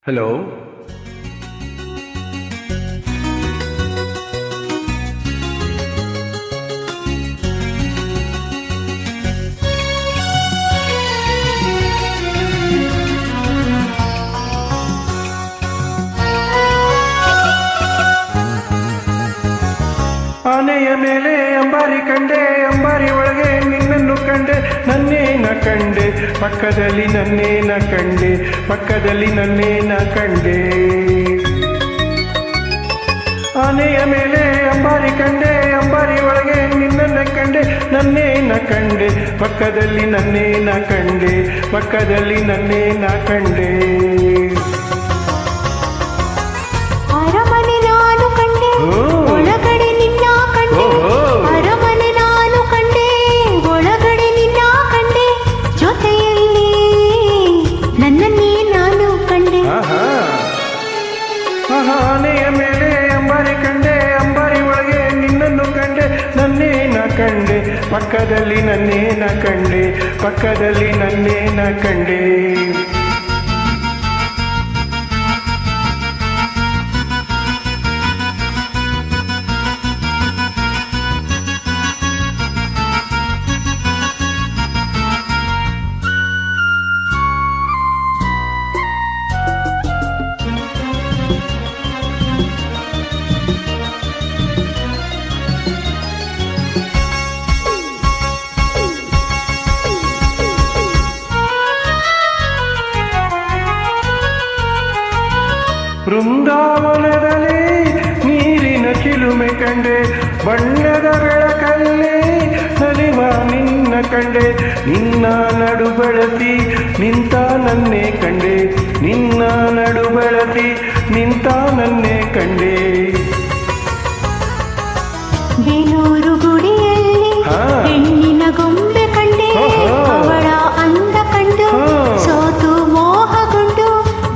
Hello. ಆನೆಯ ಮೇಲೆ ಅಂಬಾರಿ ಕಂಡೆ, ಅಂಬಾರಿ ಒಳಗೆ ನಿನ್ನನ್ನು ಕಂಡೆ, ನನ್ನೇನ ಕಂಡೆ ಪಕ್ಕದಲ್ಲಿ, ನನ್ನೇನ ಕಂಡೆ ಪಕ್ಕದಲ್ಲಿ, ನನ್ನೇನ ಕಂಡೆ. ಆನೆಯ ಮೇಲೆ ಅಂಬಾರಿ ಕಂಡೆ, ಅಂಬಾರಿ ಒಳಗೆ ನಿನ್ನನ್ನು ಕಂಡೆ, ನನ್ನೇನ ಕಂಡೆ ಪಕ್ಕದಲ್ಲಿ, ನನ್ನೇನ ಕಂಡೆ ಪಕ್ಕದಲ್ಲಿ, ನನ್ನೇನ ಕಂಡೆ. ಒಳಗಡೆ ನಿನ್ನ ಕಂಡೆ, ಅರಮನೆ ನಾನು ಕಂಡೆ, ಒಳಗಡೆ ನಿನ್ನ ಕಂಡೆ, ಜೊತೆಯಲ್ಲಿ ನನ್ನನ್ನೇ ನಾನು ಕಂಡೆ. ಆನೆಯ ಮೇಲೆ ಅಂಬಾರಿ ಕಂಡೆ, ಅಂಬಾರಿ ಒಳಗೆ ನಿನ್ನನ್ನು ಕಂಡೆ, ನನ್ನೇನ ಕಂಡೆ ಪಕ್ಕದಲ್ಲಿ, ನನ್ನೇನ ಕಂಡೆ ಪಕ್ಕದಲ್ಲಿ, ನನ್ನೇನ ಕಂಡೆ. ಬೃಂದಾವನದಲ್ಲಿ ನೀರಿನ ಚಿಲುಮೆ ಕಂಡೆ, ಬಣ್ಣದ ಬೆಳಕಲ್ಲಿ ನಲಿವ ನಿನ್ನ ಕಂಡೆ, ನಿನ್ನ ನಡು ಬಳಸಿ ನಿಂತ ನನ್ನೇ ಕಂಡೆ, ನಿನ್ನ ನಡು ಬಳಸಿ ನಿಂತ ನನ್ನೇ ಕಂಡೆ. ಬೇಲೂರು ಗುಡಿಯಲ್ಲಿ ಹೆಣ್ಣಿನ ಗೊಂಬೆ ಕಂಡೆ, ಅವಳ ಅಂದ ಕಂಡು ಸೋತು ಮೋಹಗೊಂಡು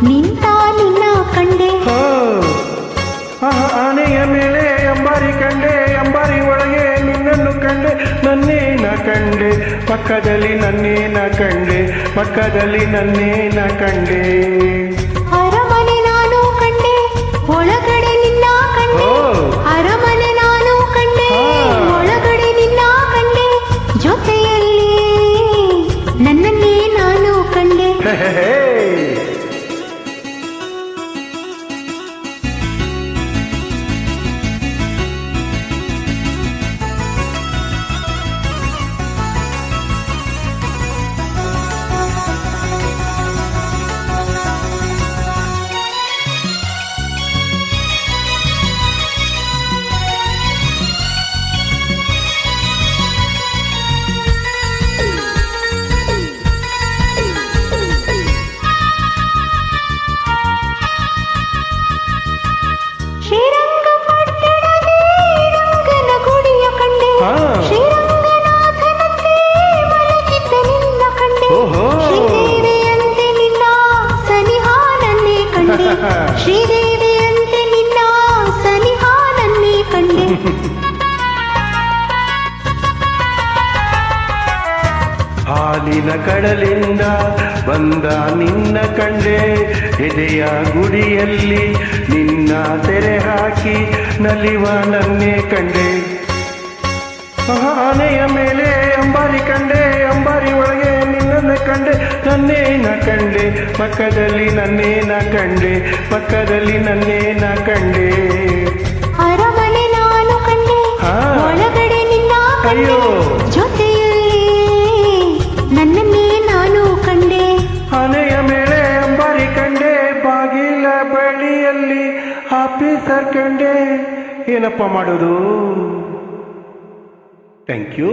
ನಿಂತ ನಿನ್ನ ಕಂಡೆ. ಆನೆಯ ಮೇಲೆ ಅಂಬಾರಿ ಕಂಡೆ, ಅಂಬಾರಿ ಒಳಗೆ ನಿನ್ನನ್ನು ಕಂಡೆ, ನನ್ನೇನ ಕಂಡೆ ಪಕ್ಕದಲ್ಲಿ, ನನ್ನೇನ ಕಂಡೆ ಪಕ್ಕದಲ್ಲಿ, ನನ್ನೇನ ಕಂಡೆ. ಅರಮನೆ ನಾನು ಕಂಡೆ, ಒಳಗಡೆ ನಿನ್ನ ಕಂಡೆ, ಅರಮನೆ ನಾನು ಕಂಡೆ, ಒಳಗಡೆ ನಿನ್ನ ಕಂಡೆ, ಜೊತೆಯಲ್ಲಿ ನನ್ನನ್ನೇ ನಾನು ಕಂಡೆ. ಶ್ರೀದೇವಿಯಂತೆ ನಿನ್ನ ಸನಿಹ ನನ್ನೇ ಕಂಡೆ. ಹಾಲಿನ ಕಡಲಿಂದ ಬಂದ ನಿನ್ನ ಕಂಡೆ, ಎದೆಯ ಗುಡಿಯಲ್ಲಿ ನಿನ್ನ ತೆರೆ ಹಾಕಿ ನಲಿವ ನನ್ನೇ ಕಂಡೆ. ಆನೆಯ ಮೇಲೆ ಅಂಬಾರಿ ಕಂಡೆ, ಅಂಬಾರಿ ಒಳಗೆ ನಿನ್ನನ್ನು ಕಂಡೆ, ನನ್ನೇನ ಕಂಡೆ ಪಕ್ಕದಲ್ಲಿ, ನನ್ನೇನ ಕಂಡೆ ಪಕ್ಕದಲ್ಲಿ, ನನ್ನೇನ ಕಂಡೆ. ಅರಮನೆ ನಾನು ಕಂಡೆ, ಒಳಗಡೆ ನಿನ್ನ ಕಂಡೆ, ಜೊತೆಯಲ್ಲಿ ನನ್ನನ್ನೇ ನಾನು ಕಂಡೆ. ಆನೆಯ ಮೇಲೆ ಅಂಬಾರಿ ಕಂಡೆ, ಬಾಗಿಲ ಬಳಿಯಲ್ಲಿ ಆಫೀಸರ್ ಕಂಡೆ, ಏನಪ್ಪ ಮಾಡೋದು? Thank you.